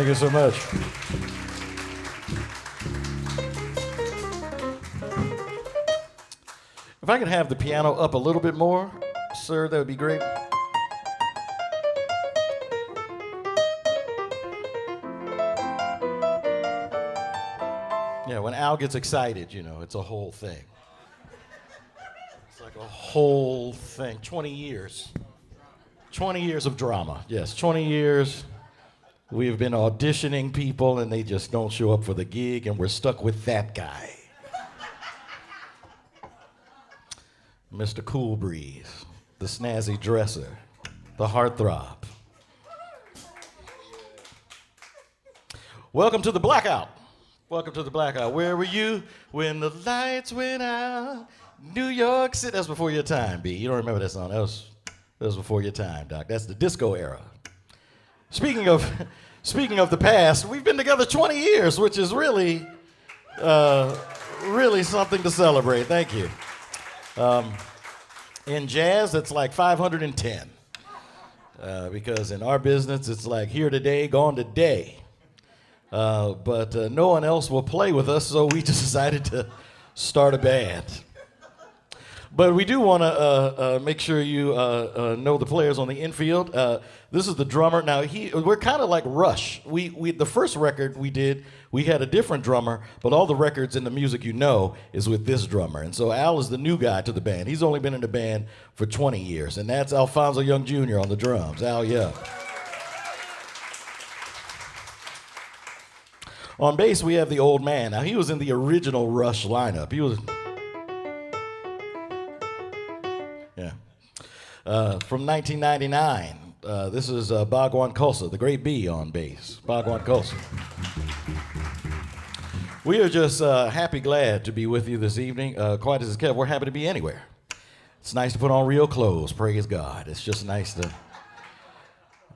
Thank you so much. If I could have the piano up a little bit more, sir, that would be great. Yeah, when Al gets excited, you know, it's a whole thing. It's like a whole thing. 20 years. 20 years of drama. Yes, 20 years. We've been auditioning people and they just don't show up for the gig and we're stuck with that guy. Mr. Cool Breeze, the snazzy dresser, the heartthrob. Welcome to the blackout. Welcome to the blackout. Where were you when the lights went out? New York City. That's before your time, B. You don't remember that song. That was before your time, Doc. That's the disco era. Speaking of the past, we've been together 20 years, which is really something to celebrate. Thank you. In jazz, it's like 510. Because in our business, it's like here today, gone today. But no one else will play with us, so we just decided to start a band. But we do want to make sure you know the players on the infield. This is the drummer. Now, we're kind of like Rush. The first record we did, we had a different drummer, but all the records and the music you know is with this drummer. And so Al is the new guy to the band. He's only been in the band for 20 years, and that's Alphonso Young Jr. on the drums. Al, yeah. On bass, we have the old man. Now, he was in the original Rush lineup. He was... from 1999, this is Bhagwan Khalsa, the great B on bass. Bhagwan Khalsa. We are just glad to be with you this evening. Quiet as it's kept, we're happy to be anywhere. It's nice to put on real clothes, praise God. It's just nice to...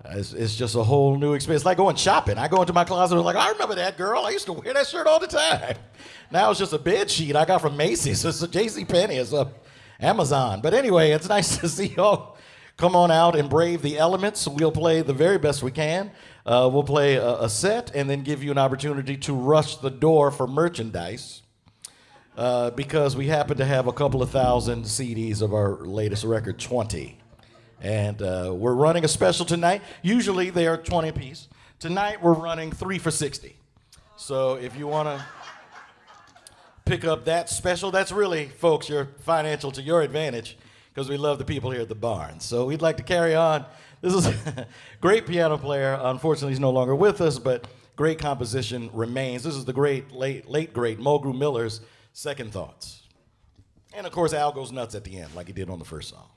It's just a whole new experience. It's like going shopping. I go into my closet and I'm like, I remember that girl. I used to wear that shirt all the time. Now it's just a bed sheet I got from Macy's. It's a JCPenney. It's a Amazon. But anyway, it's nice to see y'all come on out and brave the elements. We'll play the very best we can. We'll play a set and then give you an opportunity to rush the door for merchandise because we happen to have a couple of thousand CDs of our latest record, 20. And we're running a special tonight. Usually they are 20 apiece. Tonight we're running 3 for $60. So if you want to pick up that special, that's really, folks, your financial to your advantage because we love the people here at the barn. So we'd like to carry on. This is a great piano player. Unfortunately, he's no longer with us, but great composition remains. This is the late great Mulgrew Miller's Second Thoughts. And of course, Al goes nuts at the end like he did on the first song.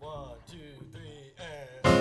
1, 2, 3, and...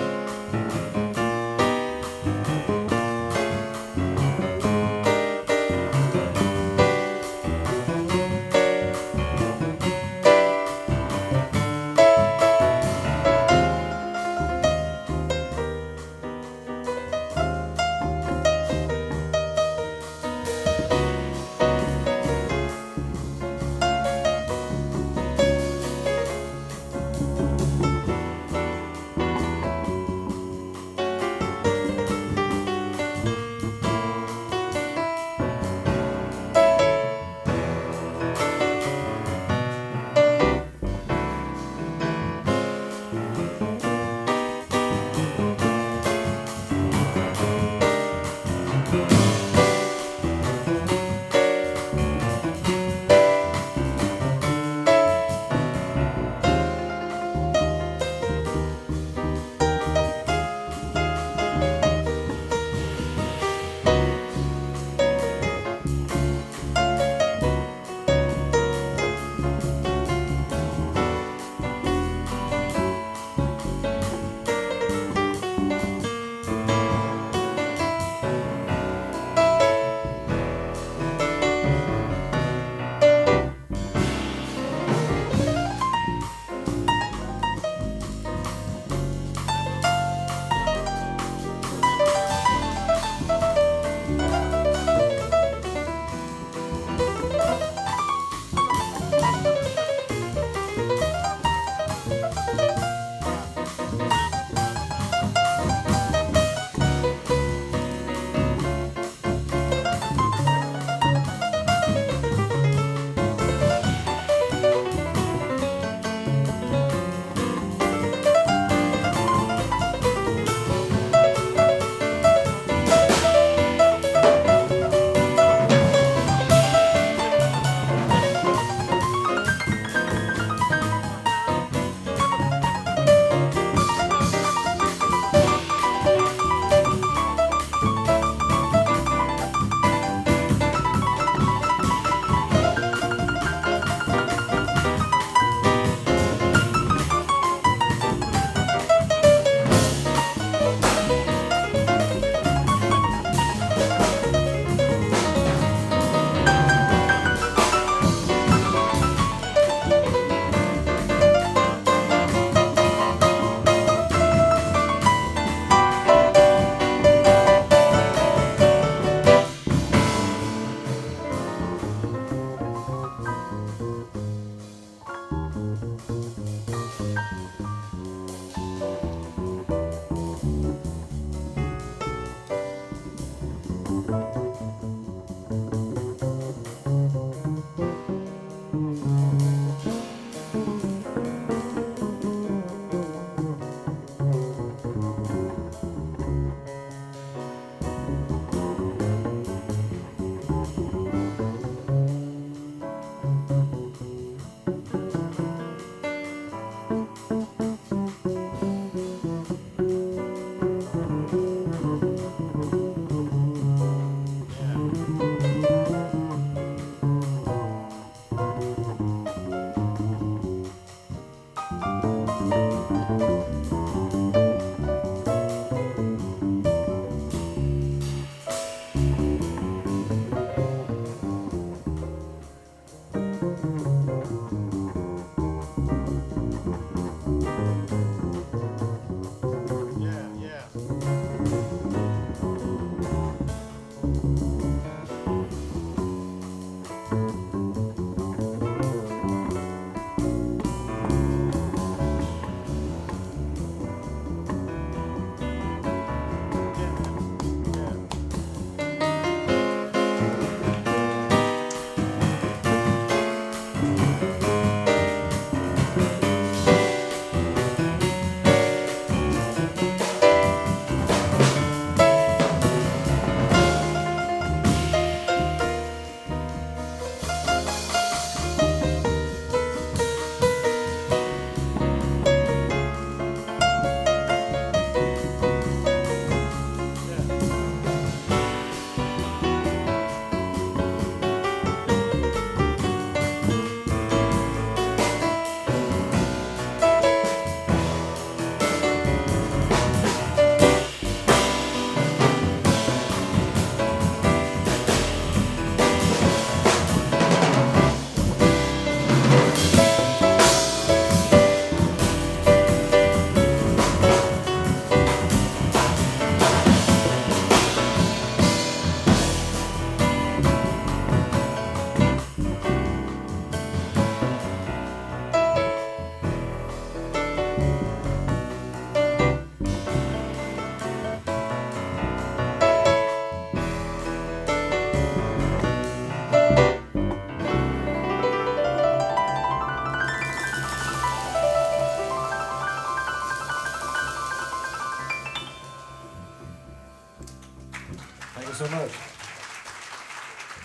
you so much.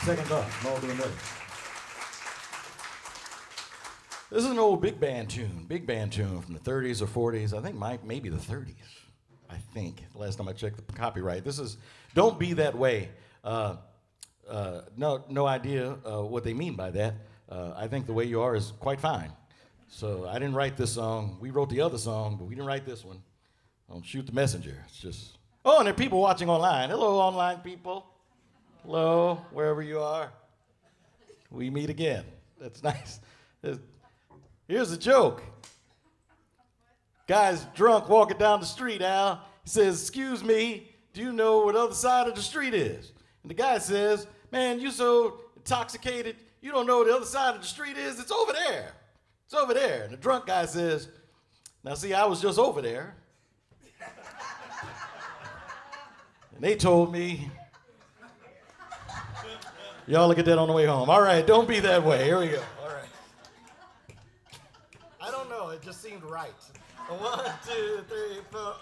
Second thought, more than that. This is an old big band tune from the 30s or 40s. I think maybe the 30s. I think last time I checked the copyright. This is "Don't Be That Way." No idea what they mean by that. I think "The Way You Are" is quite fine. So I didn't write this song. We wrote the other song, but we didn't write this one. Don't shoot the messenger. It's just. Oh, and there are people watching online. Hello, online people. Hello, wherever you are. We meet again. That's nice. Here's a joke. Guy's drunk walking down the street, Al. He says, "Excuse me, do you know what the other side of the street is?" And the guy says, "Man, you so intoxicated, you don't know what the other side of the street is? It's over there. It's over there." And the drunk guy says, "Now see, I was just over there. And they told me." Y'all look at that on the way home. All right, don't be that way. Here we go. All right. I don't know. It just seemed right. 1, 2, 3, 4.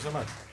so much.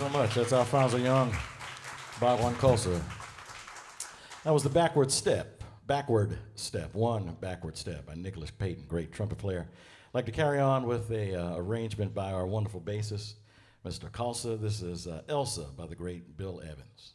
so much. That's Alphonso Young, Bhagwan Khalsa. That was the backward step, one backward step by Nicholas Payton, great trumpet player. I'd like to carry on with a arrangement by our wonderful bassist, Mr. Khalsa. This is Elsa by the great Bill Evans.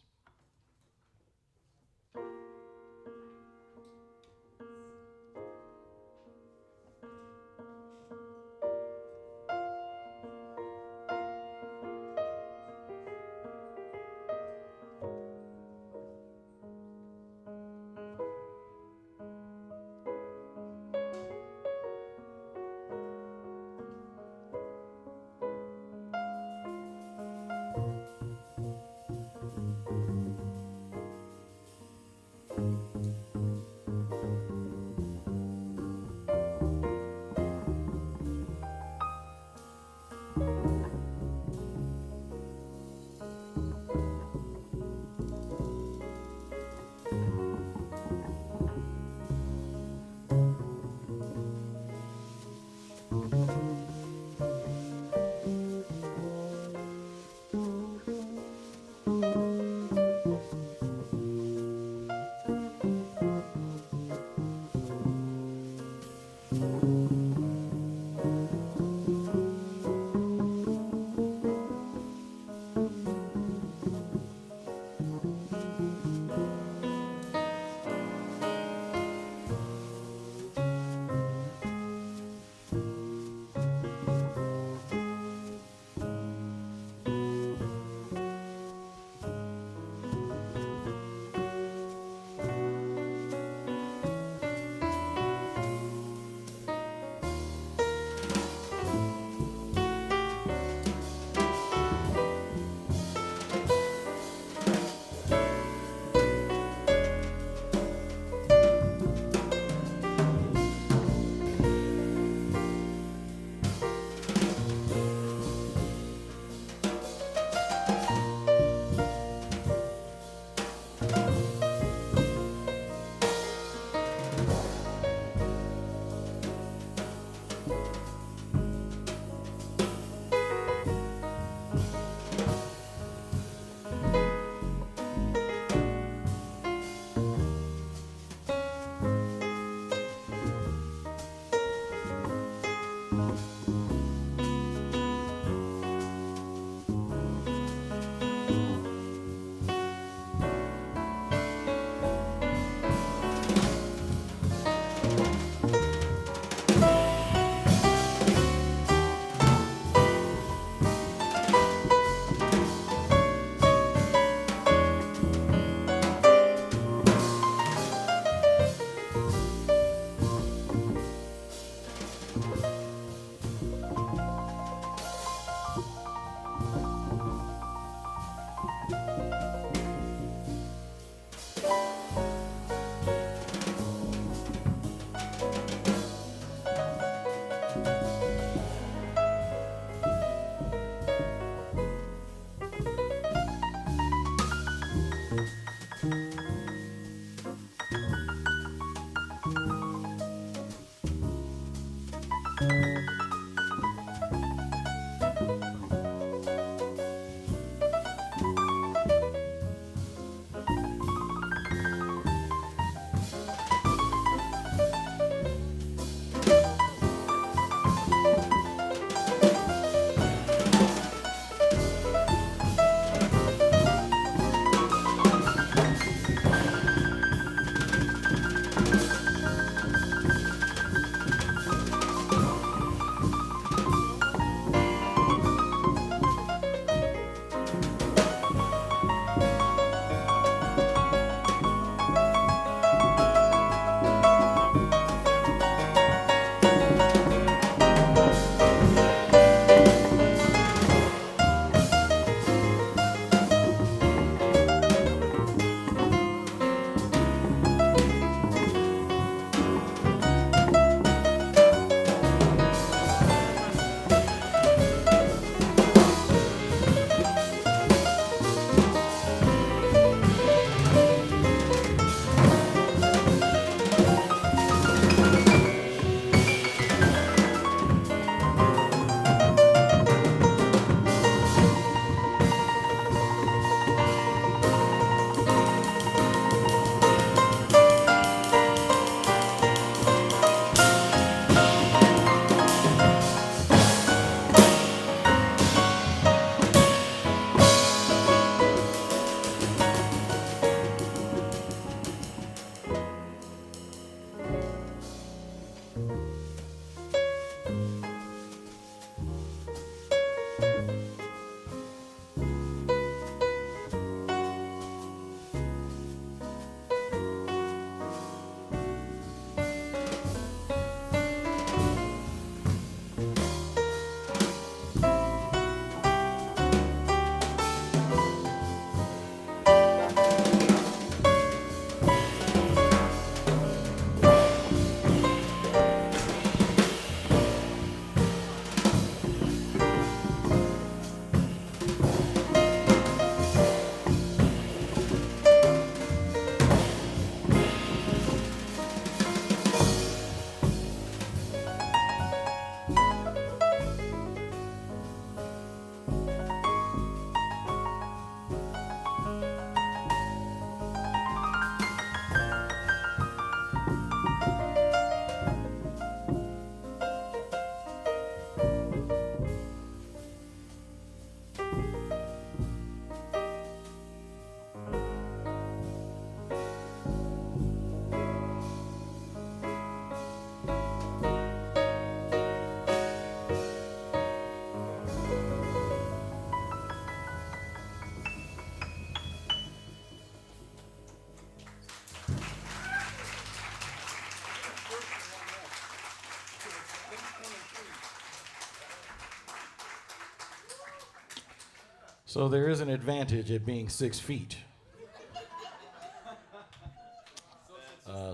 So there is an advantage at being 6 feet.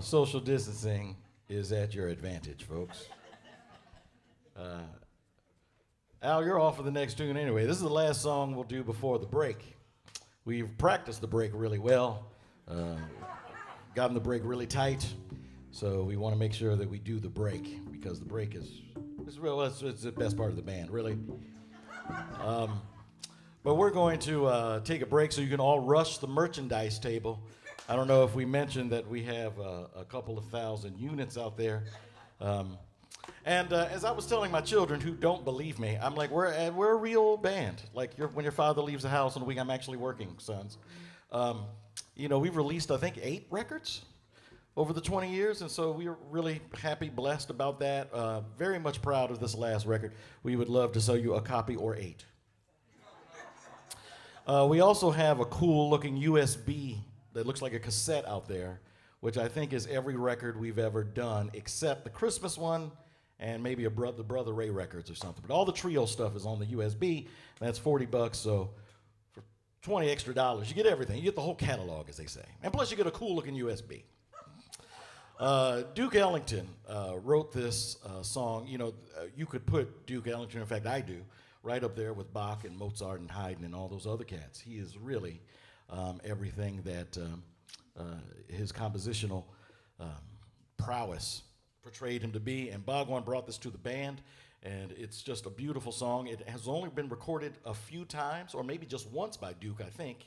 Social distancing is at your advantage, folks. Al, you're off for the next tune anyway. This is the last song we'll do before the break. We've practiced the break really well, gotten the break really tight, so we want to make sure that we do the break because the break is it's the best part of the band, really. But we're going to take a break so you can all rush the merchandise table. I don't know if we mentioned that we have a couple of thousand units out there. And as I was telling my children who don't believe me, I'm like, we're a real band. Like when your father leaves the house on the week, I'm actually working, sons. We've released, I think, 8 records over the 20 years, and so we're really happy, blessed about that. Very much proud of this last record. We would love to sell you a copy or 8. We also have a cool-looking USB that looks like a cassette out there, which I think is every record we've ever done except the Christmas one and maybe the Brother Ray records or something. But all the Trio stuff is on the USB. That's $40, so for $20 extra, you get everything. You get the whole catalog, as they say. And plus you get a cool-looking USB. Duke Ellington wrote this song. You could put Duke Ellington, in fact I do, right up there with Bach and Mozart and Haydn and all those other cats. He is really everything that his compositional prowess portrayed him to be. And Bhagwan brought this to the band, and it's just a beautiful song. It has only been recorded a few times, or maybe just once by Duke, I think.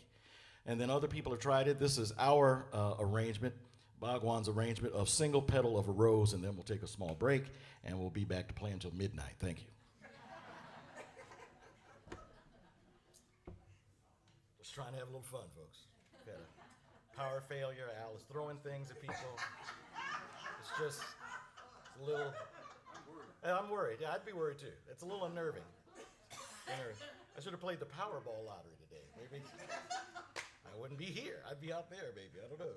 And then other people have tried it. This is our arrangement, Bhagwan's arrangement of Single Petal of a Rose, and then we'll take a small break, and we'll be back to play until midnight. Thank you. Just trying to have a little fun, folks. Got a power failure. Al is throwing things at people. It's just a little. I'm worried. Yeah, I'd be worried too. It's a little unnerving. I should have played the Powerball lottery today. Maybe I wouldn't be here. I'd be out there, maybe. I don't know.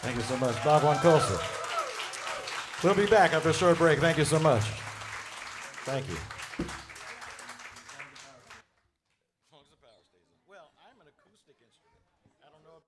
Thank you so much. Bhagwan Khalsa. We'll be back after a short break. Thank you so much. Thank you. Well, I'm an acoustic instrument. I don't know.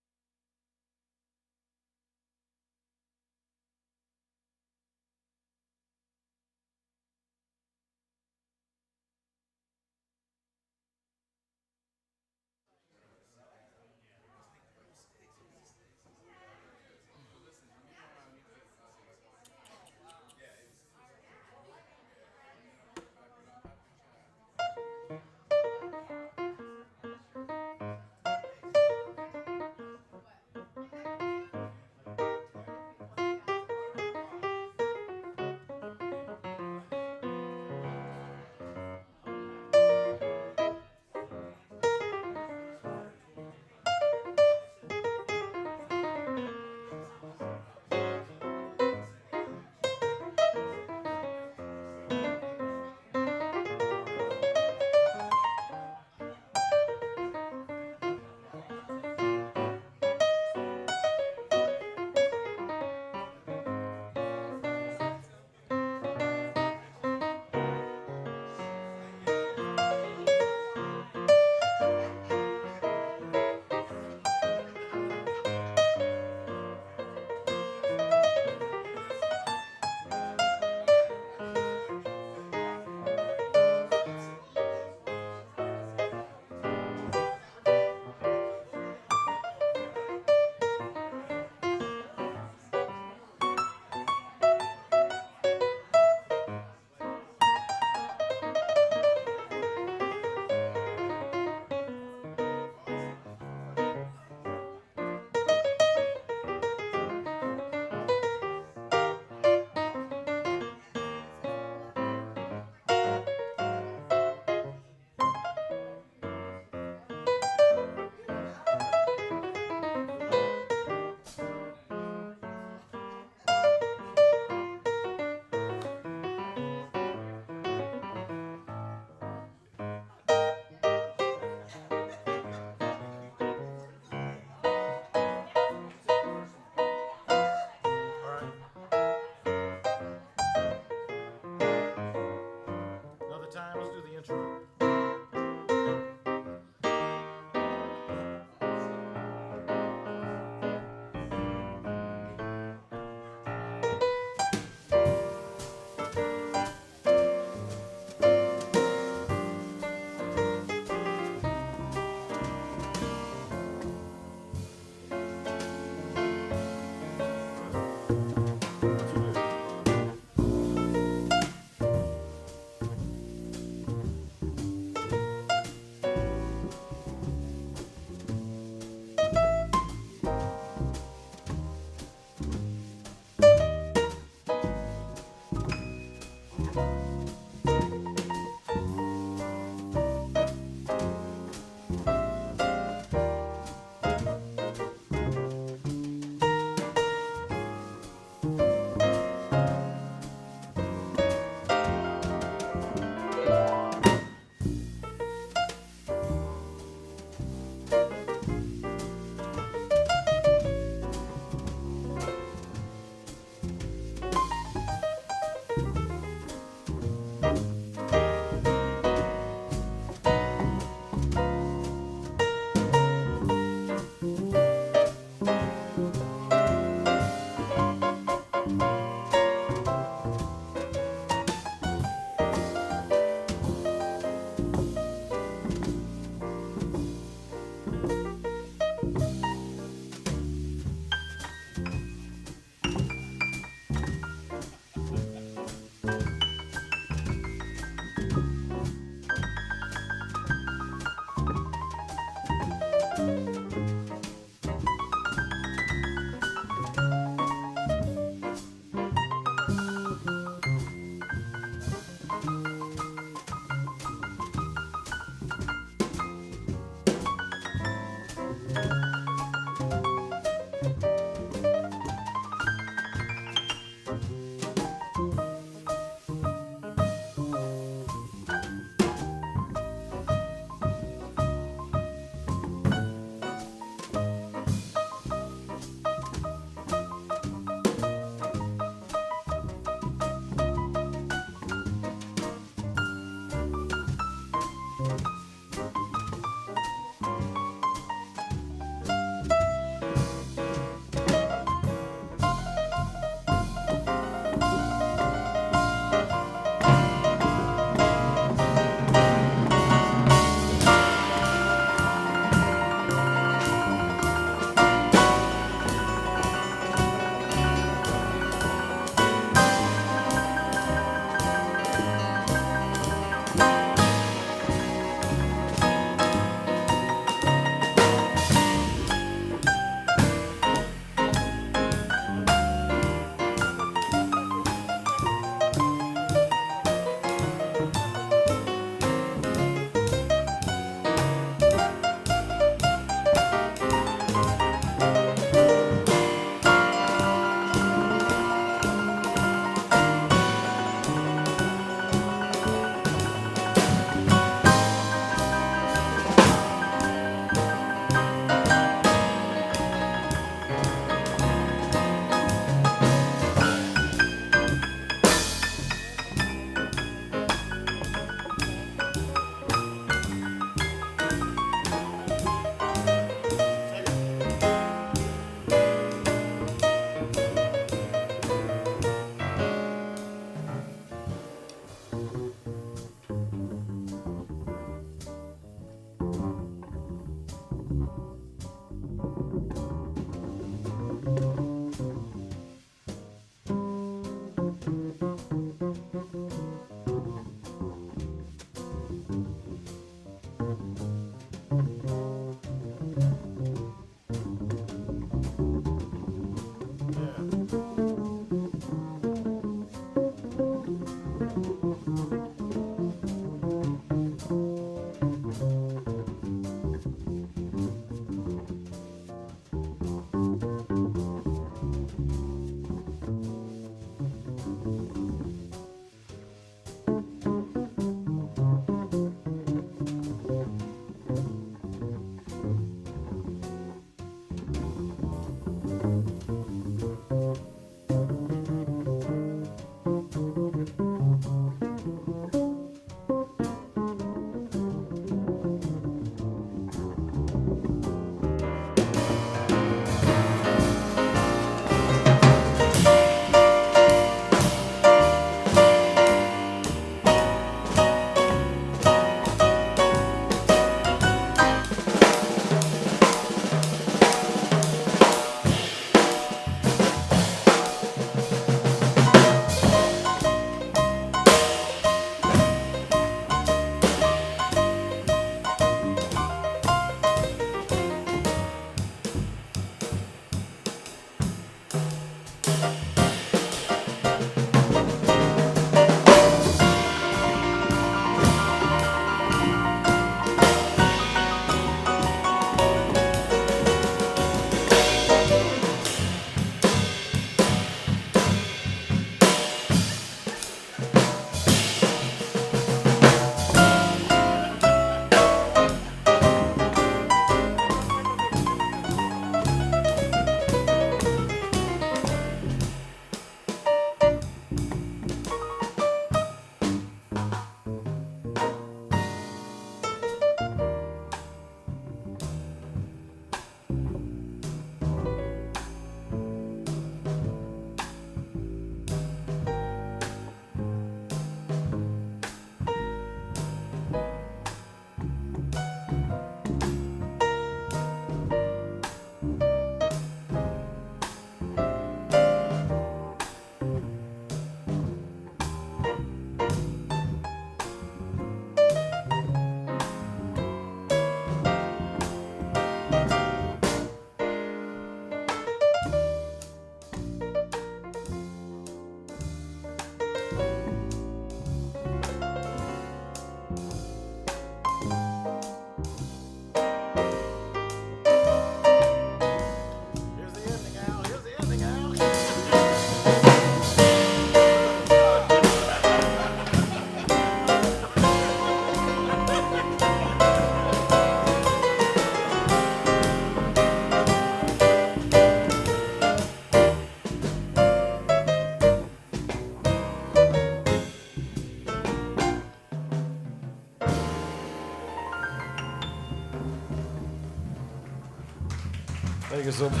you so much.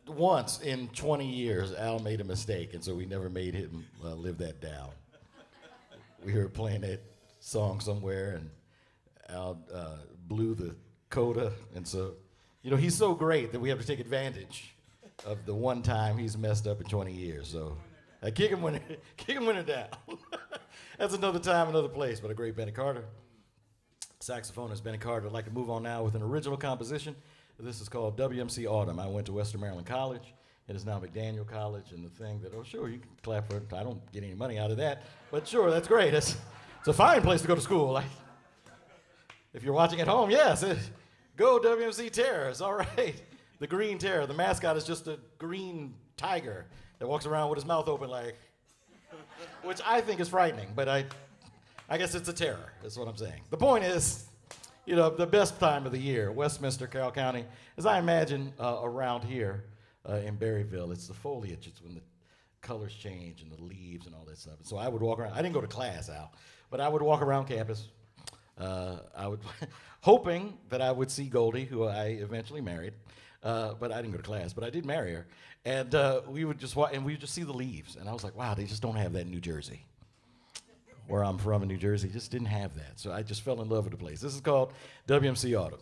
Once in 20 years, Al made a mistake, and so we never made him live that down. We were playing that song somewhere, and Al blew the coda, and so, you know, he's so great that we have to take advantage of the one time he's messed up in 20 years. So I kick him when it down. That's another time, another place, but a great Benny Carter. Saxophonist Benny Carter. I'd like to move on now with an original composition. This is called WMC Autumn. I went to Western Maryland College. It is now McDaniel College, and the thing that, oh, sure, you can clap for it. I don't get any money out of that, but sure, that's great. It's a fine place to go to school. Like, if you're watching at home, yes, go WMC Terrors, all right. The Green Terror. The mascot is just a green tiger that walks around with his mouth open like, which I think is frightening, but I guess it's a terror, that's what I'm saying. The point is, you know, the best time of the year, Westminster, Carroll County, as I imagine around here in Berryville, it's the foliage. It's when the colors change and the leaves and all that stuff. So I would walk around. I didn't go to class, Al, but I would walk around campus. I would, hoping that I would see Goldie, who I eventually married, but I didn't go to class, but I did marry her. And we would just walk, and we would just see the leaves. And I was like, wow, they just don't have that in New Jersey. Where I'm from in New Jersey, just didn't have that. So I just fell in love with the place. This is called WMC Autumn.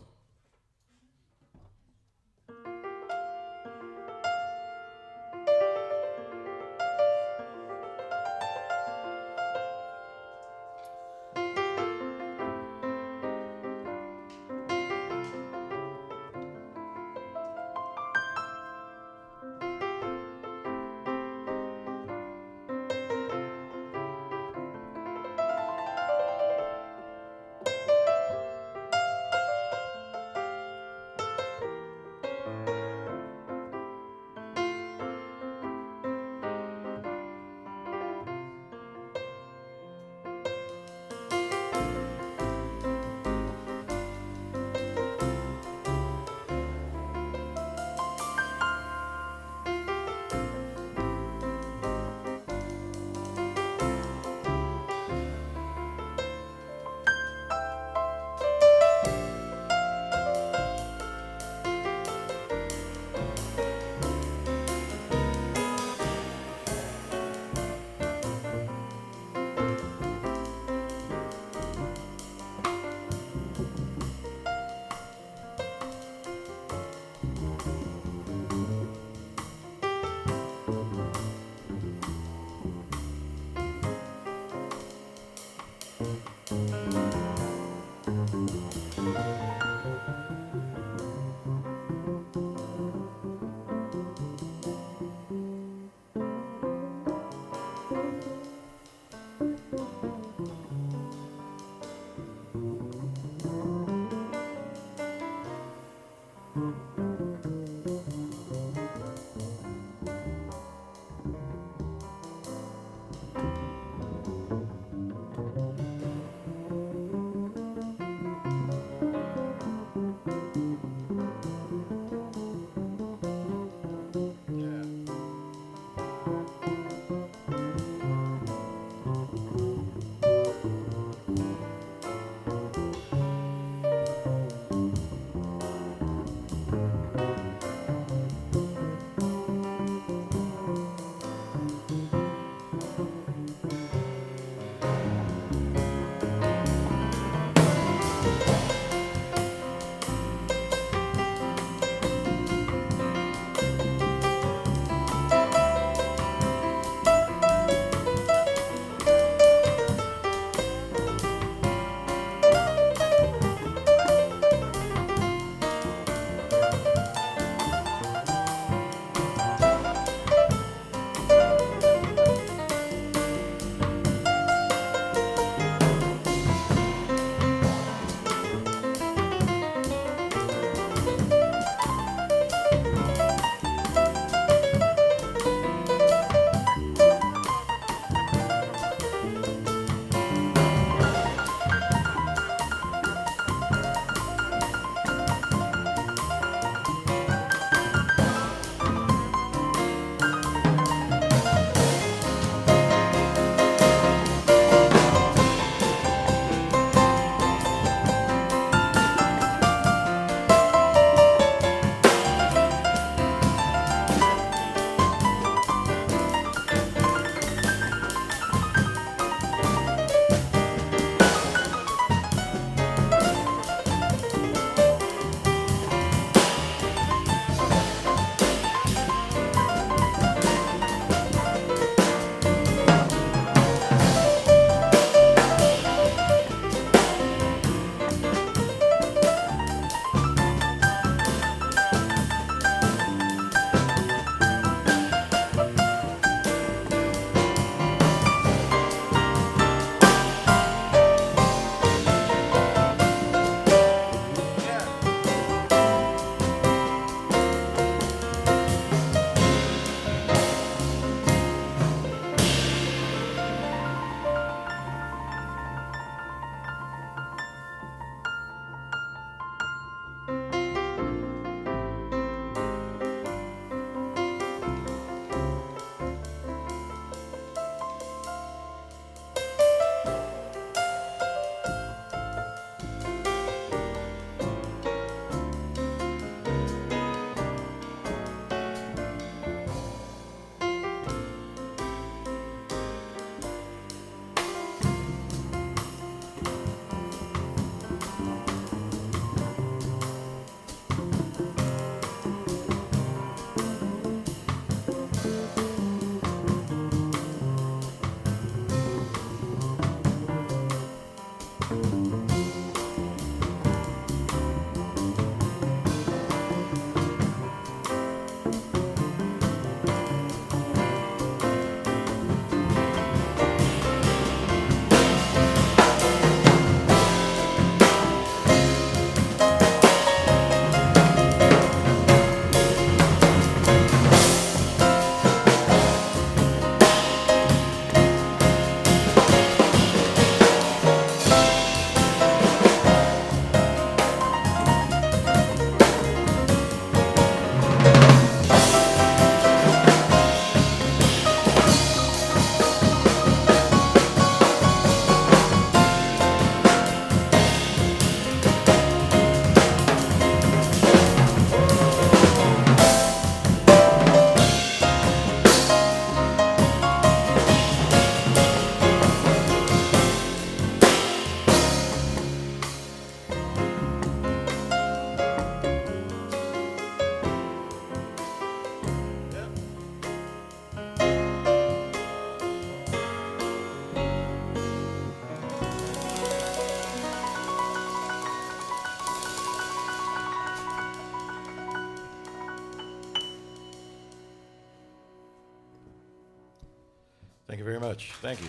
Thank you very much. Thank you.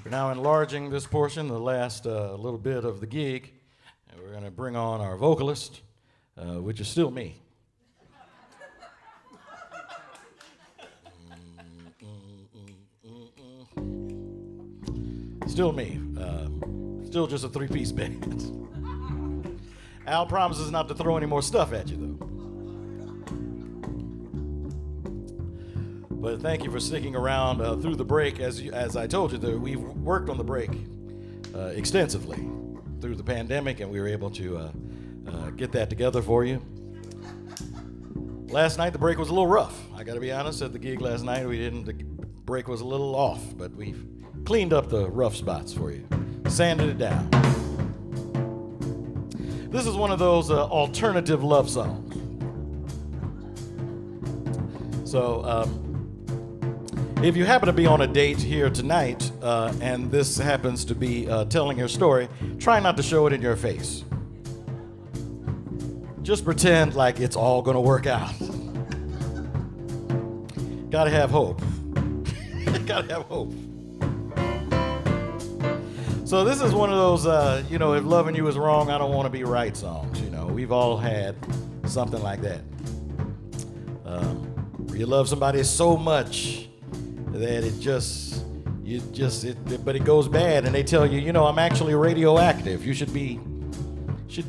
We're now enlarging this portion, the last little bit of the gig, and we're going to bring on our vocalist, which is still me. Still me. Still just a three-piece band. Al promises not to throw any more stuff at you, though. But thank you for sticking around through the break. As I told you, we've worked on the break extensively through the pandemic, and we were able to get that together for you. Last night, the break was a little rough. I got to be honest. At the gig last night, the break was a little off, but we've cleaned up the rough spots for you, sanded it down. This is one of those alternative love songs. So, if you happen to be on a date here tonight, and this happens to be telling your story, try not to show it in your face. Just pretend like it's all gonna work out. Gotta have hope. Gotta have hope. So this is one of those, if loving you is wrong, I don't want to be right songs. We've all had something like that. Where you love somebody so much that but it goes bad, and they tell you, I'm actually radioactive. You should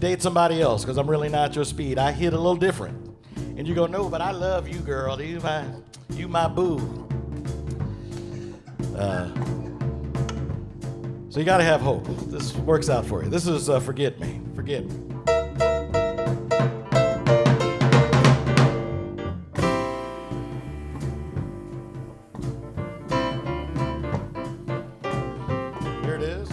date somebody else because I'm really not your speed. I hit a little different. And you go, no, but I love you, girl. You my boo. So you got to have hope. This works out for you. This is Forget Me. Forget Me. Here it is.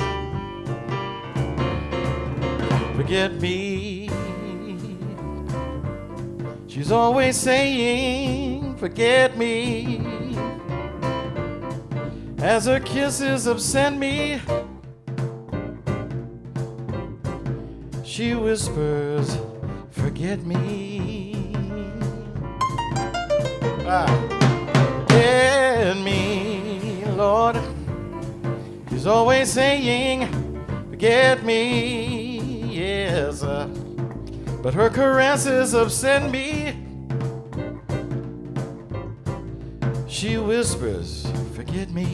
Forget me. She's always saying, forget me. As her kisses upset me, she whispers, forget me. Forget me, Lord. She's always saying, forget me, yes. But her caresses upset me. She whispers, forget me.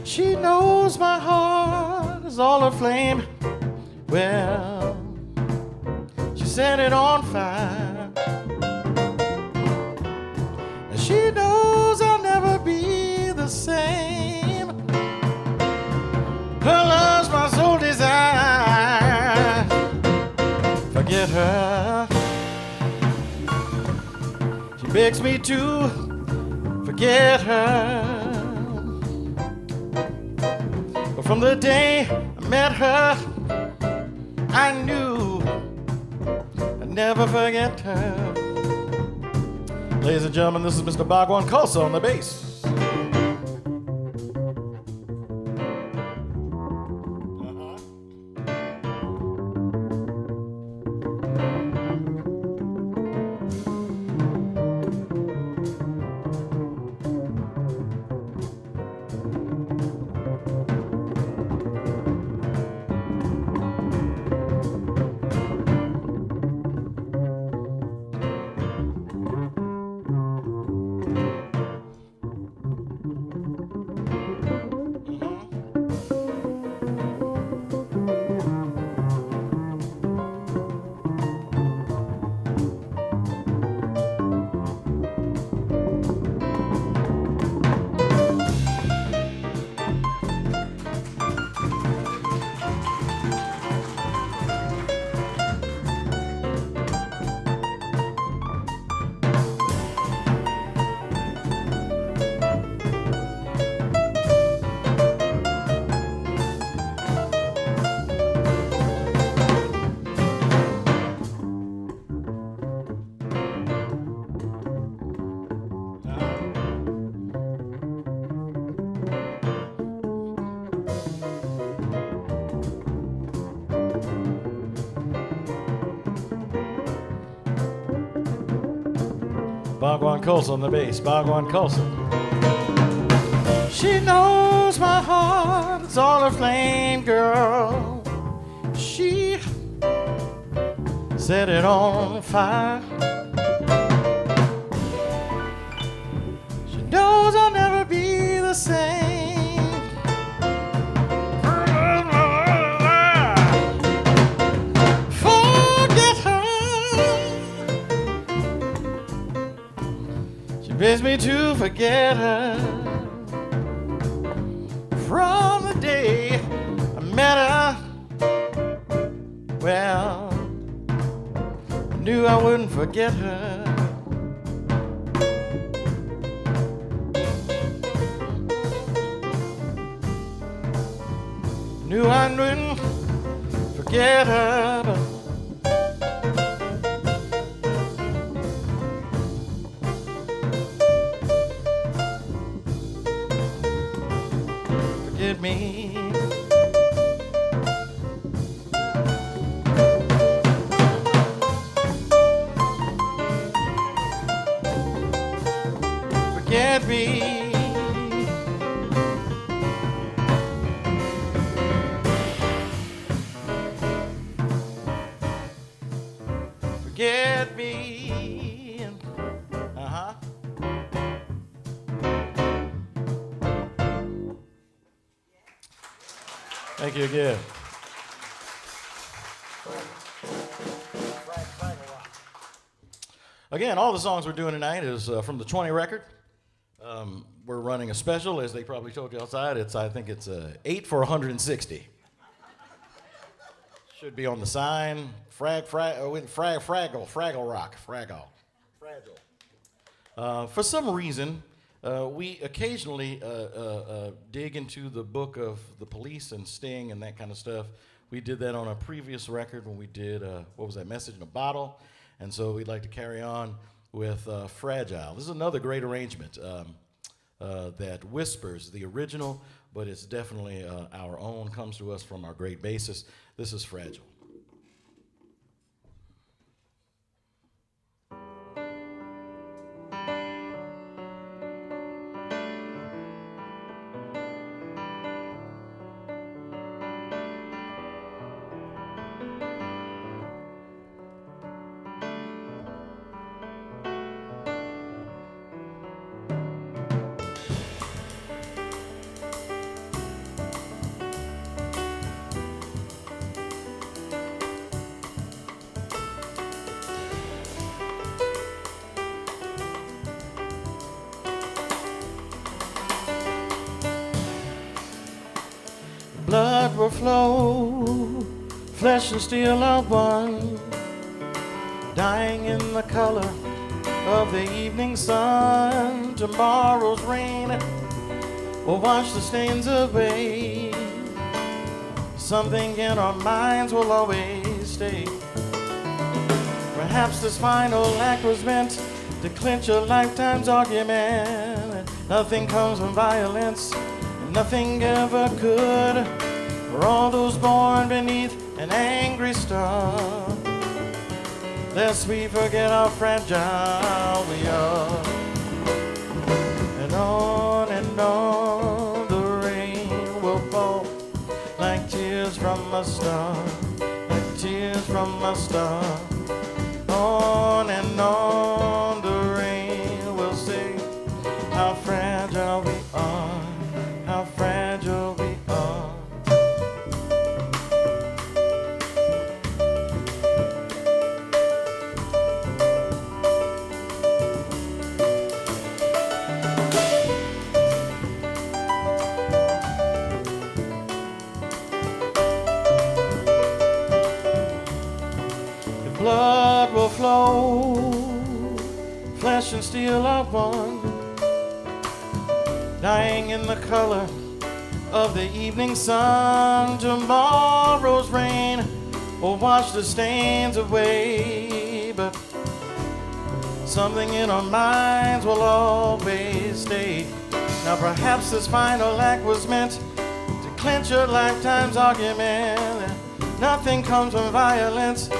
She knows my heart is all aflame. Well, she set it on fire. And she knows I'll never be the same. Her love's my sole desire. Forget her. She begs me to forget her. But from the day I met her, I knew I'd never forget her. Ladies and gentlemen, this is Mr. Bhagwan Khalsa on the bass. Bhagwan Khalsa on the bass. Bhagwan Khalsa. She knows my heart, it's all aflame, girl. She set it on fire. She knows I'll never be the same. Forget her. She begs me to forget her. From the day I met her, well, I knew I wouldn't forget her. Knew I wouldn't forget her, but forget me. Forget me. Forget me. Uh-huh. Thank you again. Again, all the songs we're doing tonight is from the 20 record. We're running a special, as they probably told you outside. I think it's 8 for 160. Should be on the sign. Fraggle Rock. Fraggle. For some reason, we occasionally dig into the book of the Police and Sting and that kind of stuff. We did that on a previous record when we did, what was that, Message in a Bottle? And so we'd like to carry on with Fragile. This is another great arrangement that whispers the original, but it's definitely our own, comes to us from our great bassist. This is Fragile. Blood will flow, flesh and steel are one, dying in the color of the evening sun. Tomorrow's rain will wash the stains away. Something in our minds will always stay. Perhaps this final act was meant to clinch a lifetime's argument. Nothing comes from violence, nothing ever could, for all those born beneath an angry star. Lest we forget how fragile we are. And on the rain will fall like tears from a star, like tears from a star. On and on the rain will say how fragile we are. How fragile we are. The blood will flow, flesh and steel are one, dying in the color of the evening sun. Tomorrow's rain will wash the stains away, but something in our minds will always stay. Now perhaps this final act was meant to clinch a lifetime's argument. Nothing comes from violence,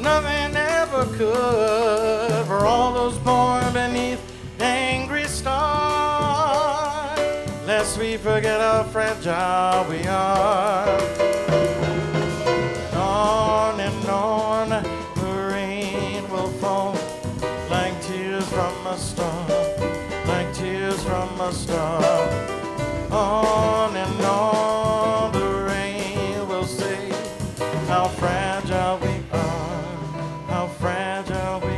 nothing ever could. For all those born beneath angry stars, lest we forget how fragile we are. On and on, the rain will fall like tears from a star, like tears from a star. On and on, the rain will say how fragile we are, how fragile we are.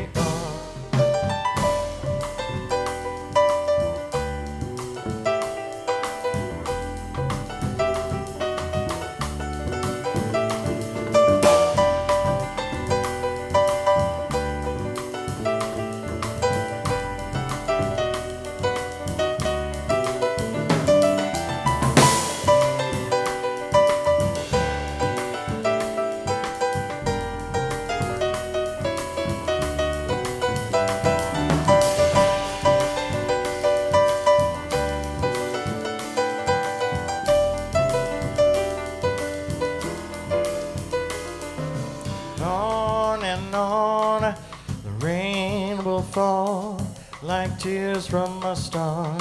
Fall like tears from a star,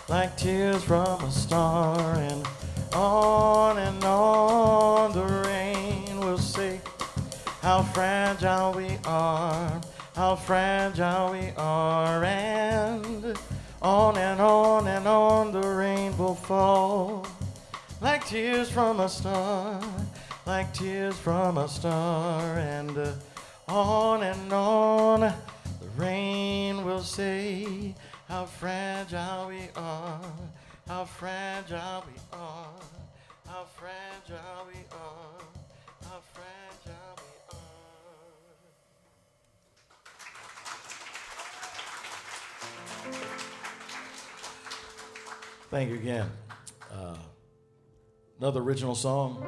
like tears from a star, and on the rain will say how fragile we are, how fragile we are, and on the rain will fall like tears from a star, like tears from a star, and on the rain will say how fragile we are, how fragile we are, how fragile we are, how fragile we are. Thank you again. Another original song.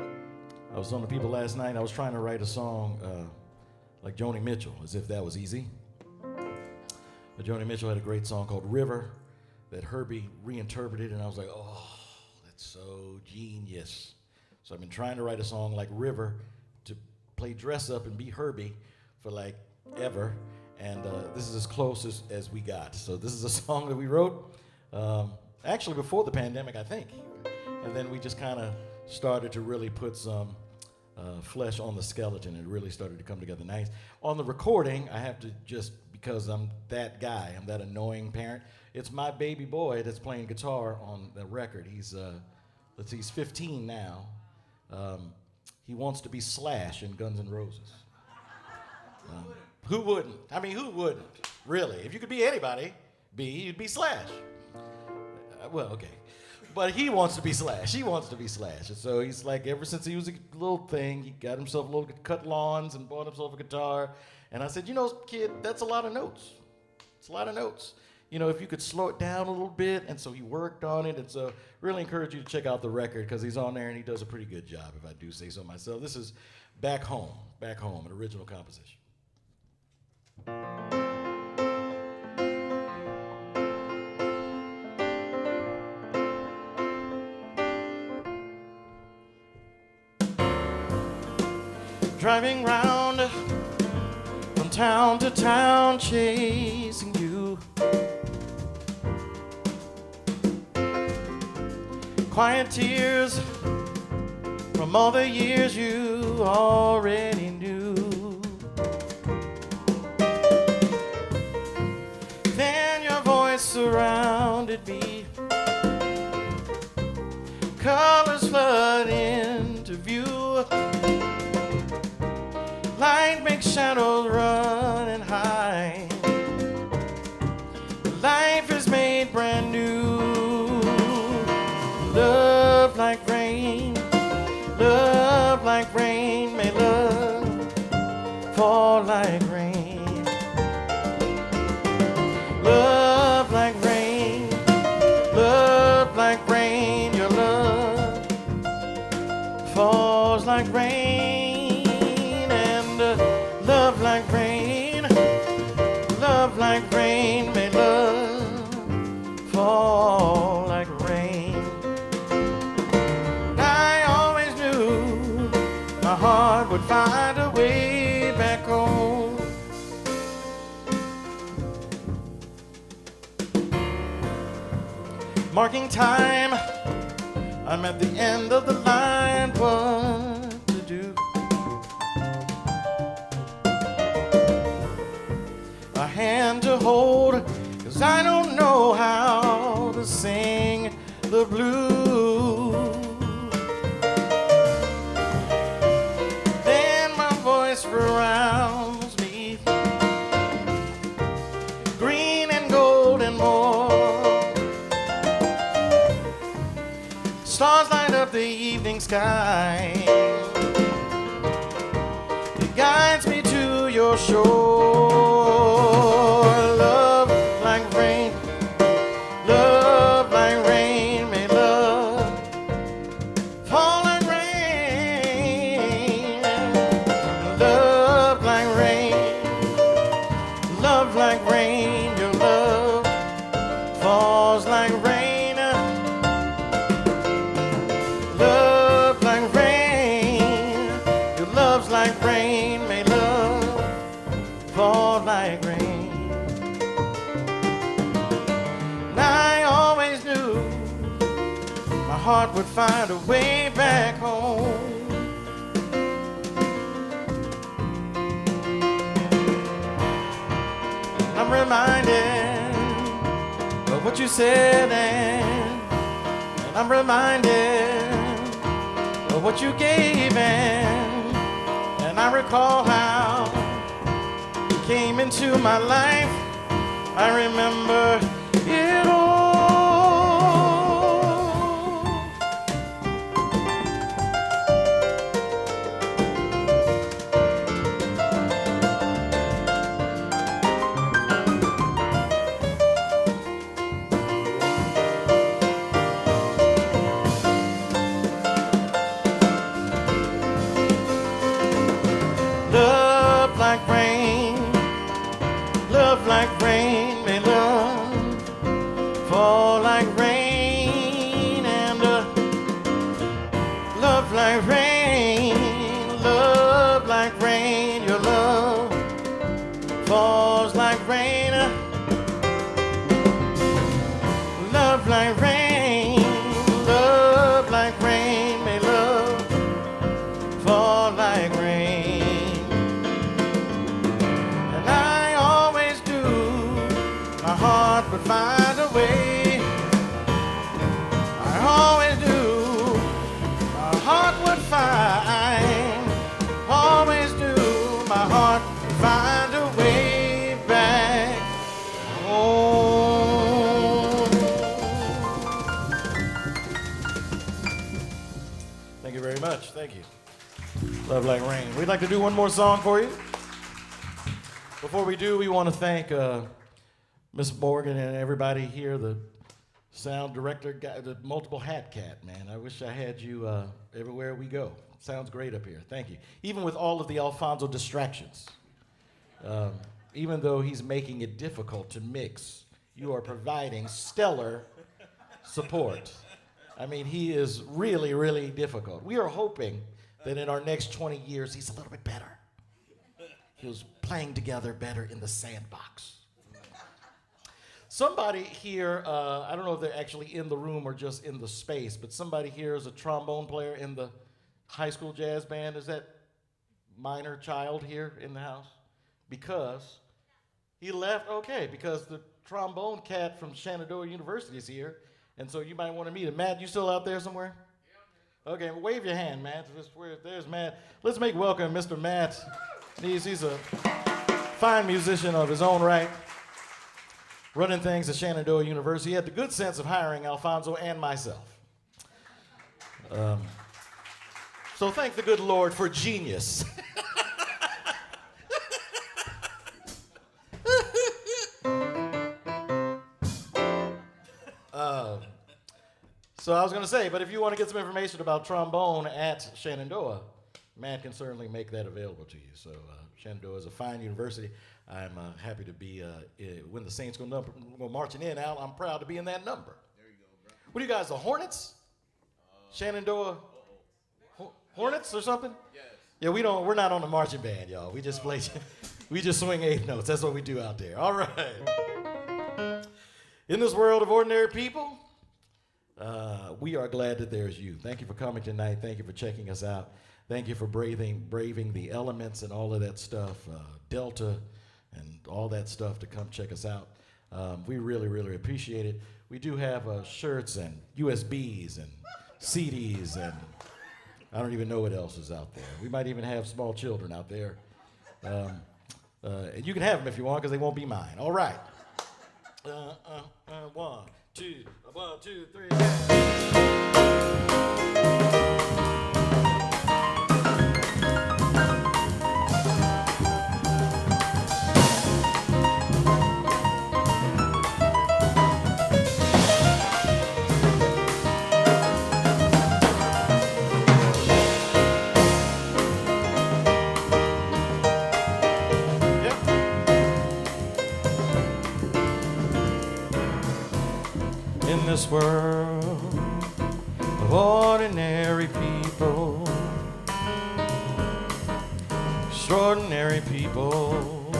I was on the People last night. I was trying to write a song like Joni Mitchell, as if that was easy. But Joni Mitchell had a great song called River that Herbie reinterpreted, and I was like, oh, that's so genius. So I've been trying to write a song like River to play dress up and be Herbie for like ever, and this is as close as we got. So this is a song that we wrote actually before the pandemic, I think. And then we just kind of started to really put some flesh on the skeleton, and it really started to come together nice. On the recording, I have to just, because I'm that guy, I'm that annoying parent, it's my baby boy that's playing guitar on the record. He's, let's see, he's 15 now. He wants to be Slash in Guns N' Roses. Who wouldn't? I mean, who wouldn't? Really? If you could be anybody, you'd be Slash. Well, okay. But he wants to be Slash. He wants to be Slash. And so he's like, ever since he was a little thing, he got himself a little cut lawns and bought himself a guitar. And I said, you know, kid, that's a lot of notes. It's a lot of notes. You know, if you could slow it down a little bit. And so he worked on it. And so really encourage you to check out the record, because he's on there and he does a pretty good job, if I do say so myself. This is Back Home, an original composition. Driving round from town to town, chasing you. Quiet tears from all the years you already knew. Then your voice surrounded me. Colors flood into view. Light makes shadows run and hide. Life is made brand new. Love like rain, may love fall like rain. Love like rain, your love falls like rain. Love like rain, may love fall like rain. I always knew my heart would find a way back home. marking time. I'm at the end of the line, what to do? A hand to hold, 'cause I don't know how to sing the blues. Then my voice surrounds me, green and gold and more. Stars light up the evening sky. It guides me to your shore. Love like rain, love like rain, may love fall like rain. Love like rain, love like rain, your love falls like rain. Love like rain, your love's like rain, may love fall like rain. And I always knew my heart would find a way back home. I'm reminded of what you said, and I'm reminded of what you gave, and I recall how you came into my life. I remember it all. Love like rain, love like rain, may love fall like rain, and love like rain, your love falls like rain. Love like rain, may love fall like rain. And I always do, my heart would find a way. I always do, my heart would find, always do, my heart would find a way back home. Thank you very much. Thank you. Love like rain. We'd like to do one more song for you. Before we do, we want to thank Miss Morgan and everybody here, the sound director, guy, the multiple hat cat, man. I wish I had you everywhere we go. Sounds great up here. Thank you. Even with all of the Alphonso distractions, even though he's making it difficult to mix, you are providing stellar support. I mean, he is really, really difficult. We are hoping that in our next 20 years, he's a little bit better. He was playing together better in the sandbox. Somebody here, I don't know if they're actually in the room or just in the space, but somebody here is a trombone player in the high school jazz band. Is that minor child here in the house? Because he left, okay, because the trombone cat from Shenandoah University is here, and so you might want to meet him. Matt, you still out there somewhere? Okay, wave your hand, Matt. There's Matt. Let's make welcome Mr. Matt. He's a fine musician of his own right, running things at Shenandoah University. He had the good sense of hiring Alphonso and myself. So thank the good Lord for genius. So I was going to say, but if you want to get some information about trombone at Shenandoah, Matt can certainly make that available to you. So Shenandoah is a fine university. I'm happy to be, when the Saints go marching in, Al, I'm proud to be in that number. There you go, bro. What are you guys, the Hornets? Shenandoah Hornets or something? Yes. Yeah, we're not on the marching band, y'all. We just play, we just swing eighth notes. That's what we do out there. All right. In this world of ordinary people, We are glad that there's you. Thank you for coming tonight. Thank you for checking us out. Thank you for braving the elements and all of that stuff, Delta and all that stuff to come check us out. We really, really appreciate it. We do have shirts and USBs and CDs and I don't even know what else is out there. We might even have small children out there. And you can have them if you want because they won't be mine. All right. 1, 2, 1, 2, 3. In this world of ordinary people, extraordinary people,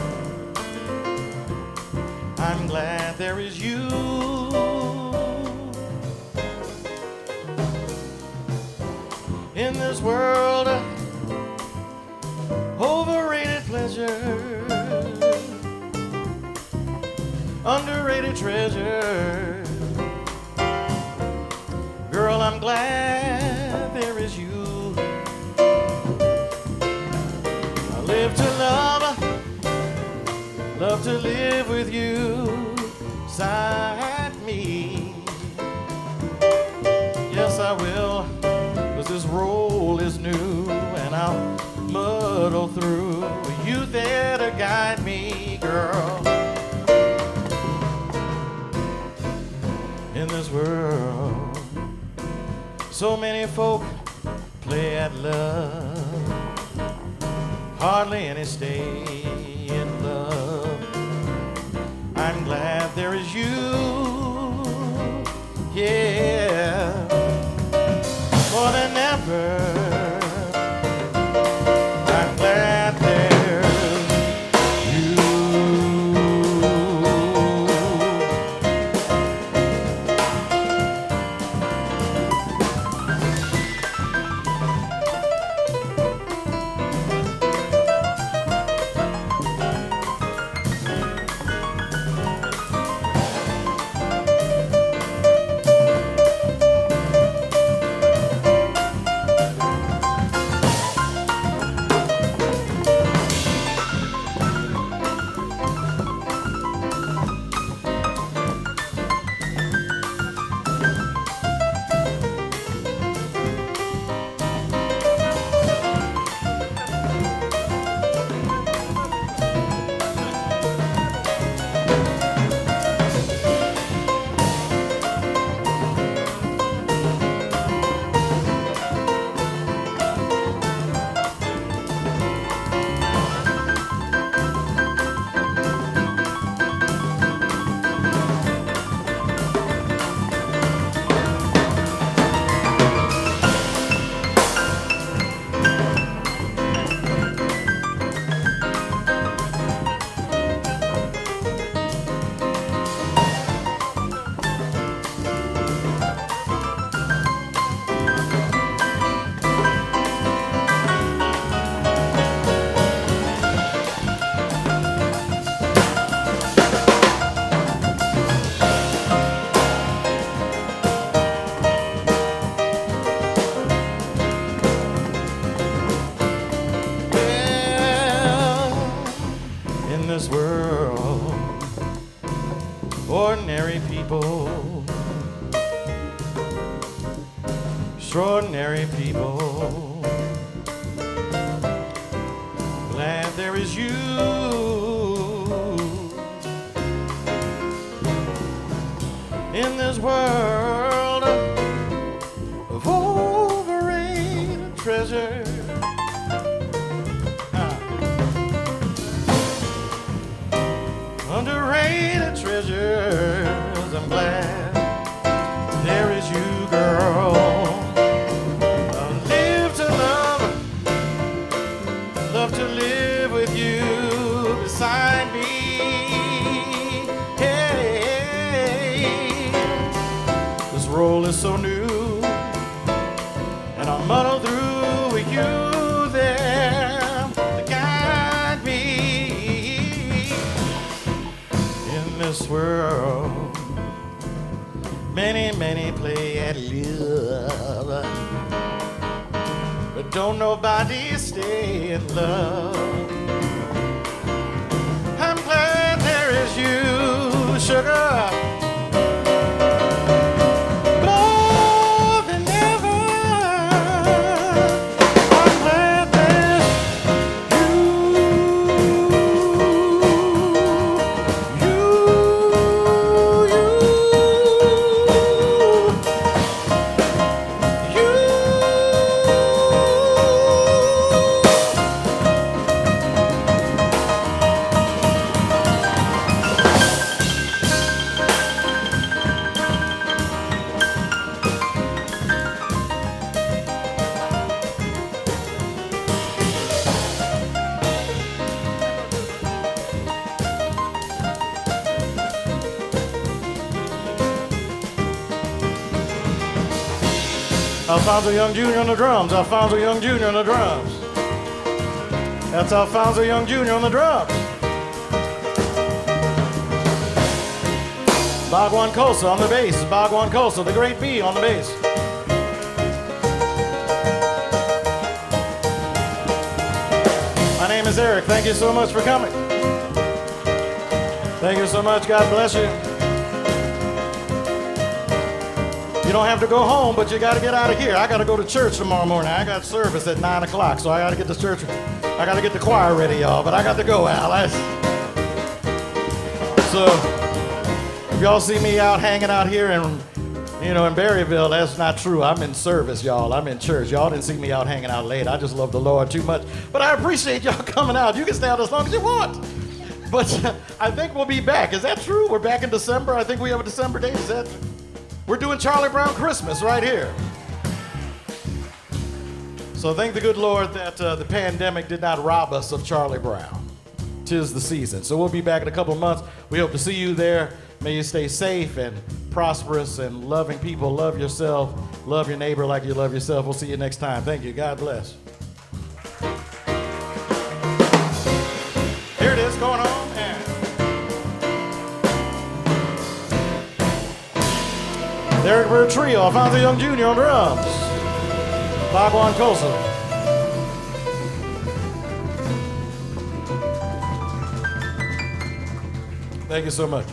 I'm glad there is you. In this world of overrated pleasure, underrated treasure, girl, I'm glad there is you. I live to love to live with you beside me. Yes, I will, 'cause this role is new and I'll muddle through. With you there to guide me, girl. In this world, so many folk play at love, hardly any stay in love. I'm glad there is you, yeah, more than ever. I'm glad there's you. This world, ordinary people, extraordinary people, glad there is you. In this world of overrated treasure, underrated treasures, I'm glad there is you, girl. I'll live to love to live with you beside me. Hey, this role is so new, and I'll muddle through with you there to guide me in this world. Many, many play at love, but don't nobody stay in love. I'm glad there is you, sugar. Alphonso Young Jr. on the drums. Alphonso Young Jr. on the drums. That's Alphonso Young Jr. on the drums. Bhagwan Khalsa on the bass. Bhagwan Khalsa, the great B, on the bass. My name is Eric. Thank you so much for coming. Thank you so much. God bless you. You don't have to go home, but you got to get out of here. I got to go to church tomorrow morning. I got service at 9 o'clock, so I got to get to church. I got to get the choir ready, y'all, but I got to go, Al. So if y'all see me out hanging out here in Berryville, that's not true. I'm in service, y'all. I'm in church. Y'all didn't see me out hanging out late. I just love the Lord too much. But I appreciate y'all coming out. You can stay out as long as you want. But I think we'll be back. Is that true? We're back in December. I think we have a December date. Is that? We're doing Charlie Brown Christmas right here. So thank the good Lord that the pandemic did not rob us of Charlie Brown. 'Tis the season. So we'll be back in a couple of months. We hope to see you there. May you stay safe and prosperous and loving people. Love yourself. Love your neighbor like you love yourself. We'll see you next time. Thank you. God bless. Here it is going on. Eric Byrd Trio, Alphonso Young Jr. on drums. Bhagwan Khalsa. Thank you so much.